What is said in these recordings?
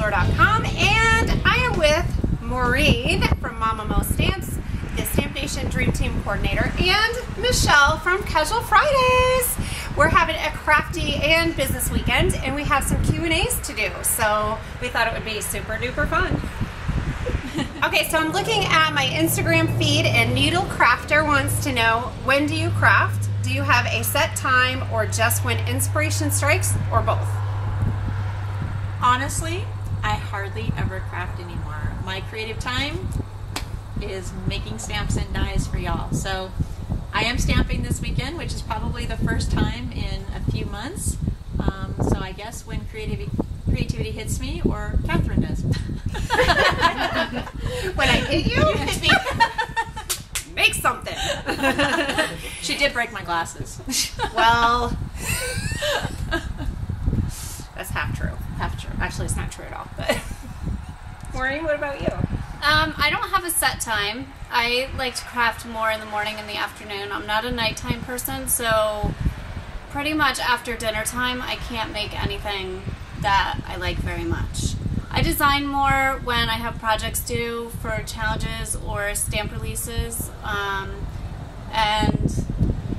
stampstore.com, and I am with Maureen from Mama Mo Stamps, the Stamp Nation Dream Team Coordinator, and Michele from CAS-ual Fridays. We're having a crafty and business weekend, and we have some Q&As to do, so we thought it would be super duper fun. Okay, so I'm looking at my Instagram feed, and Needle Crafter wants to know, when do you craft? Do you have a set time, or just when inspiration strikes, or both? Honestly, I hardly ever craft anymore. My creative time is making stamps and dies for y'all. So I am stamping this weekend, which is probably the first time in a few months. So I guess when creativity hits me, or Catherine does. When I hit you, hit me. Make something. She did break my glasses. Well, that's half true. Half true. Actually, it's not true at all. But Maureen, what about you? I don't have a set time. I like to craft more in the morning and the afternoon. I'm not a nighttime person, so pretty much after dinner time, I can't make anything that I like very much. I design more when I have projects due for challenges or stamp releases, and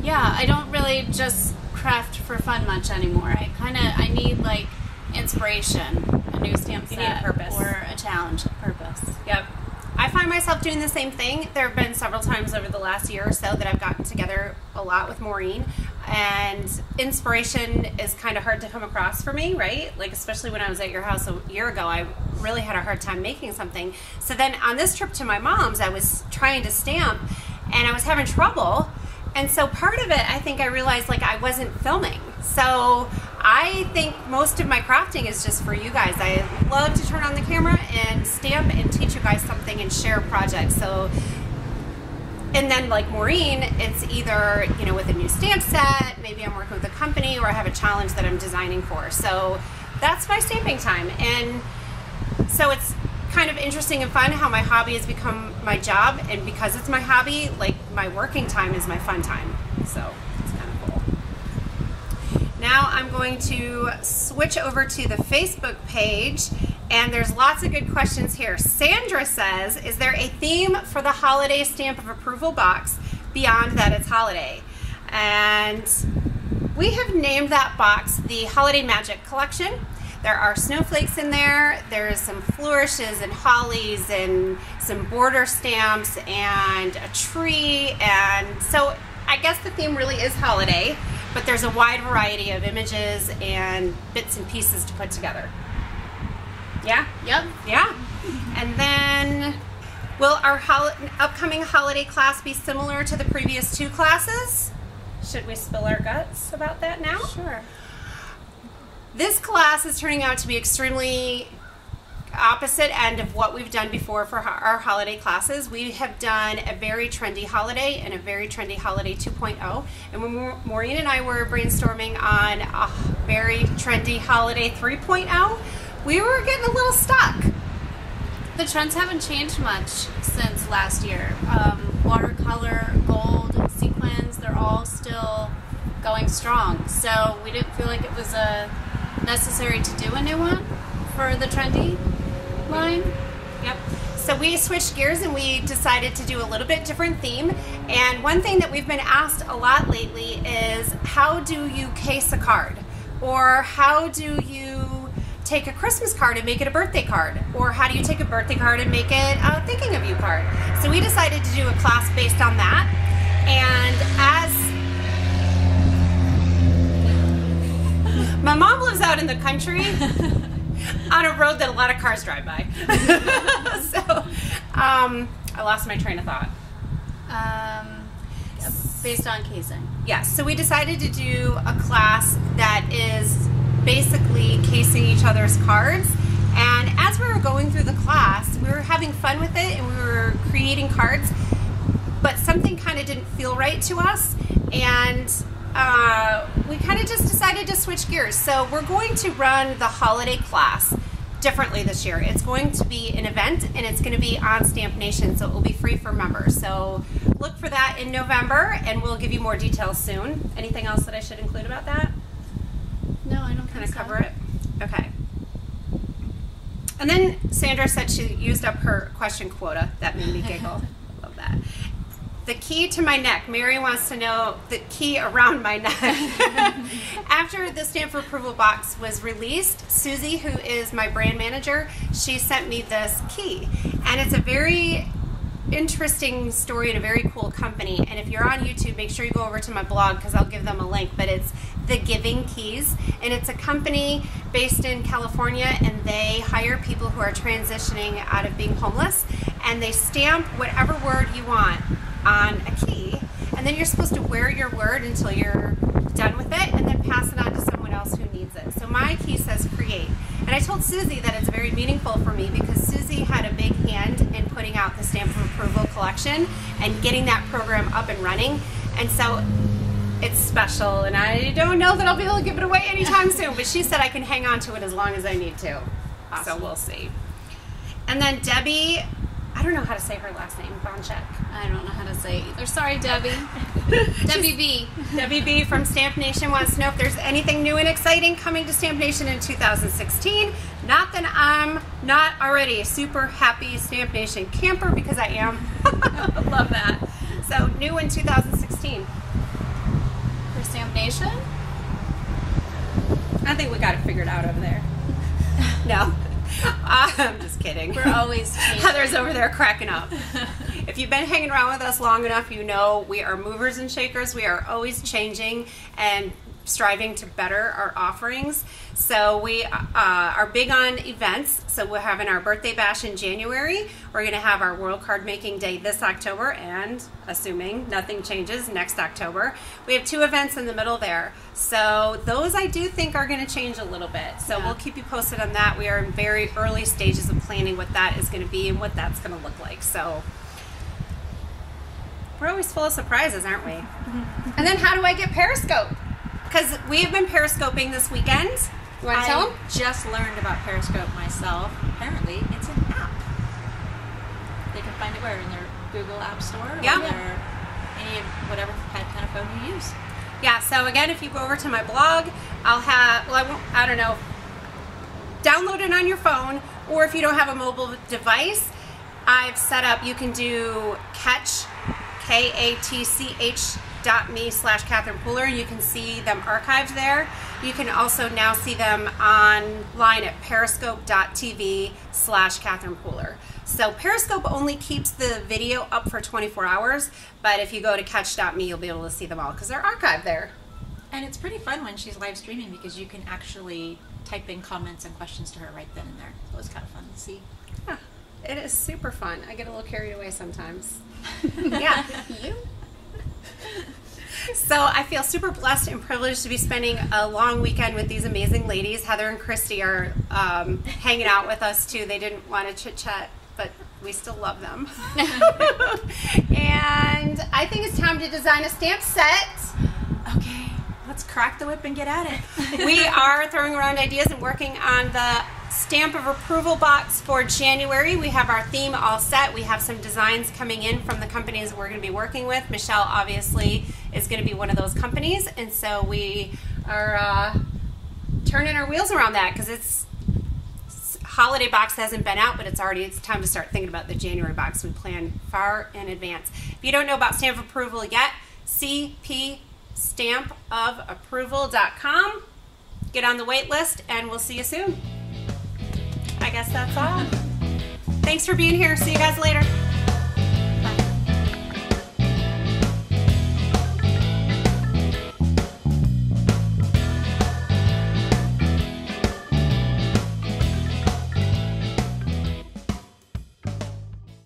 yeah, I don't really just craft for fun much anymore. I need like inspiration, a new stamp set, you need a purpose, or a challenge purpose. Yep. I find myself doing the same thing. There have been several times over the last year or so that I've gotten together a lot with Maureen, and inspiration is kind of hard to come across for me, right? Like, especially when I was at your house a year ago, I really had a hard time making something. So then on this trip to my mom's, I was trying to stamp and I was having trouble. And so part of it, I think I realized, like, I wasn't filming. So I think most of my crafting is just for you guys. I love to turn on the camera and stamp and teach you guys something and share projects. So, and then like Maureen, it's either, you know, with a new stamp set, maybe I'm working with a company, or I have a challenge that I'm designing for. So that's my stamping time. And so it's kind of interesting and fun how my hobby has become my job, and because it's my hobby, like, my working time is my fun time. So it's kind of cool. Now I'm going to switch over to the Facebook page, and there's lots of good questions here. Sandra says, is there a theme for the holiday stamp of approval box beyond that it's holiday? And we have named that box the Holiday Magic Collection. There are snowflakes in there, there's some flourishes and hollies and some border stamps and a tree, and so I guess the theme really is holiday, but there's a wide variety of images and bits and pieces to put together. Yeah? Yep. Yeah. And then, will our upcoming holiday class be similar to the previous two classes? Should we spill our guts about that now? Sure. This class is turning out to be extremely opposite end of what we've done before for our holiday classes. We have done a very trendy holiday and a very trendy holiday 2.0. And when Maureen and I were brainstorming on a very trendy holiday 3.0, we were getting a little stuck. The trends haven't changed much since last year. Watercolor, gold, sequins, they're all still going strong. So we didn't feel like it was necessary to do a new one for the trendy line. Yep. So we switched gears and we decided to do a little bit different theme. And one thing that we've been asked a lot lately is, how do you case a card? Or how do you take a Christmas card and make it a birthday card? Or how do you take a birthday card and make it a thinking of you card? So we decided to do a class based on that. And as my mom lives out in the country on a road that a lot of cars drive by. So I lost my train of thought. Based on casing. Yes, so we decided to do a class that is basically casing each other's cards. And as we were going through the class, we were having fun with it and we were creating cards, but something kind of didn't feel right to us. And we kind of just decided to switch gears. So we're going to run the holiday class differently this year. It's going to be an event and it's going to be on Stamp Nation, so it will be free for members. So look for that in November and we'll give you more details soon. Anything else that I should include about that? No, I don't Kind of cover it? Okay. And then Sandra said she used up her question quota. That made me giggle. Love that. The key to my neck. Mary wants to know the key around my neck. After the Stamp for Approval box was released, Susie, who is my brand manager, she sent me this key. And it's a very interesting story and a very cool company. And if you're on YouTube, make sure you go over to my blog because I'll give them a link. But it's The Giving Keys, and it's a company based in California, and they hire people who are transitioning out of being homeless, and they stamp whatever word you want on a key, and then you're supposed to wear your word until you're done with it and then pass it on to someone else who needs it. So my key says create, and I told Susie that it's very meaningful for me because Susie had a big hand in putting out the Stamp of Approval collection and getting that program up and running, and so it's special, and I don't know that I'll be able to give it away anytime soon, but she said I can hang on to it as long as I need to. Awesome. So we'll see. And then Debbie, I don't know how to say her last name, Bonchek. I don't know how to say it either. Sorry, Debbie. Debbie B. Debbie B from Stamp Nation wants to know if there's anything new and exciting coming to Stamp Nation in 2016. Not that I'm not already a super happy Stamp Nation camper, because I am. Love that. So new in 2016. For Stamp Nation? I think we got it figured out over there. No. I'm just kidding. We're always changing. Heather's over there cracking up. If you've been hanging around with us long enough, you know we are movers and shakers. We are always changing and striving to better our offerings. So we are big on events. So we're having our birthday bash in January. We're going to have our World Card Making Day this October, and assuming nothing changes, next October. We have 2 events in the middle there. So those I do think are going to change a little bit. So we'll keep you posted on that. We are in very early stages of planning what that is going to be and what that's going to look like. So we're always full of surprises, aren't we? And then how do I get Periscope? Because we have been Periscoping this weekend. You want to tell them? I just learned about Periscope myself. Apparently, it's an app. They can find it where? In their Google App Store? Or their, whatever kind of phone you use. Yeah, so again, if you go over to my blog, I'll have, I don't know, download it on your phone, or if you don't have a mobile device, I've set up, you can do catch, katch.me/Catherine Pooler, and you can see them archived there. You can also now see them online at periscope.tv/Catherine Pooler. So Periscope only keeps the video up for 24 hours, but if you go to catch.me, you'll be able to see them all because they're archived there. And it's pretty fun when she's live streaming because you can actually type in comments and questions to her right then and there. So it's kind of fun to see. Yeah, it is super fun. I get a little carried away sometimes. Yeah. You? So I feel super blessed and privileged to be spending a long weekend with these amazing ladies. Heather and Kristie are hanging out with us too. They didn't want to chit-chat, but we still love them. And I think it's time to design a stamp set. Okay, let's crack the whip and get at it. We are throwing around ideas and working on the Stamp of Approval box for January. We have our theme all set. We have some designs coming in from the companies we're going to be working with. Michele obviously is going to be one of those companies, and so we are turning our wheels around that because it's holiday box hasn't been out, but it's time to start thinking about the January box. We plan far in advance. If you don't know about Stamp of Approval yet, cpstampofapproval.com. Get on the wait list, and we'll see you soon. I guess that's all. Thanks for being here. See you guys later.